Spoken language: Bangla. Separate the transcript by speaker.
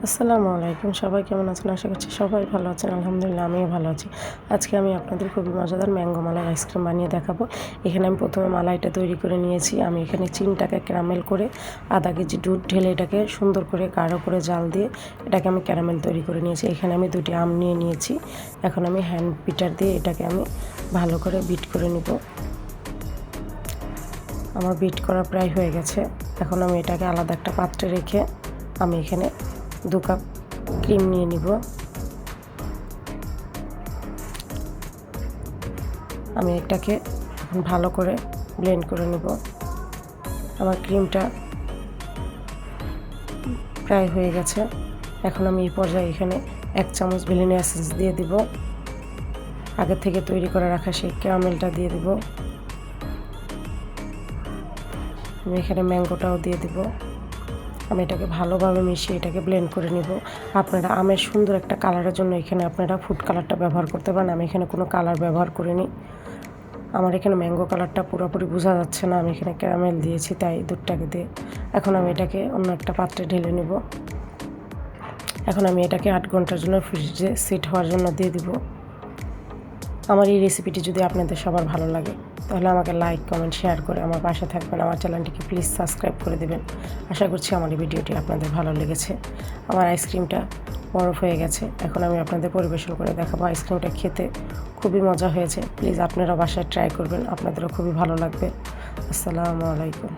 Speaker 1: আসসালামু আলাইকুম, সবাই কেমন আছেন? আশা করছি সবাই ভালো আছেন। আলহামদুলিল্লাহ আমিও ভালো আছি। আজকে আমি আপনাদের খুবই মজাদার ম্যাঙ্গো মালাই আইসক্রিম বানিয়ে দেখাবো। এখানে আমি প্রথমে মালাইটা তৈরি করে নিয়েছি। আমি এখানে চিনিটাকে ক্যারামেল করে আধা কেজি দুধ ঢেলে এটাকে সুন্দর করে গাঢ় করে জাল দিয়ে এটাকে আমি ক্যারামেল তৈরি করে নিয়েছি। এখানে আমি 2টি আম নিয়ে নিয়েছি। এখন আমি হ্যান্ড বিটার দিয়ে এটাকে আমি ভালো করে বিট করে নিব। আমার বিট করা প্রায় হয়ে গেছে। এখন আমি এটাকে আলাদা একটা পাত্রে রেখে আমি এখানে 2 কাপ ক্রিম নিয়ে নিব। আমি এটাকে ভালো করে ব্লেন্ড করে নিব। আমার ক্রিমটা প্রায় হয়ে গেছে। এখন আমি এই পর্যায়ে এখানে 1 চামচ ভ্যানিলা এসেন্স দিয়ে দিব। আগে থেকে তৈরি করে রাখা সেই ক্যারামেলটা দিয়ে দিব। আমি এখানে ম্যাঙ্গোটাও দিয়ে দিব। আমি এটাকে ভালোভাবে মিশিয়ে এটাকে ব্লেন্ড করে নিব। আপনারা আমের সুন্দর একটা কালারের জন্য এখানে আপনারা ফুড কালারটা ব্যবহার করতে পারেন। আমি এখানে কোনো কালার ব্যবহার করিনি। আমার এখানে ম্যাঙ্গো কালারটা পুরোপুরি বোঝা যাচ্ছে না, আমি এখানে ক্যারামেল দিয়েছি তাই দুধটাকে দিয়ে। এখন আমি এটাকে অন্য একটা পাত্রে ঢেলে নেব। এখন আমি এটাকে 8 ঘন্টার জন্য ফ্রিজে সেট হওয়ার জন্য দিয়ে দিব। আমার এই রেসিপিটি যদি আপনাদের সবার ভালো লাগে তাহলে আমাকে লাইক, কমেন্ট, শেয়ার করে আমার পাশে থাকবেন। আমার চ্যানেলটিকে প্লিজ সাবস্ক্রাইব করে দেবেন। আশা করছি আমার এই ভিডিওটি আপনাদের ভালো লেগেছে। আমার আইসক্রিমটা বরফ হয়ে গেছে। এখন আমি আপনাদের পরিবেশন করে দেখাবো। আইসক্রিমটা খেতে খুবই মজা হয়েছে। প্লিজ আপনারা বাসায় ট্রাই করবেন, আপনাদেরও খুবই ভালো লাগবে। আসসালামু আলাইকুম।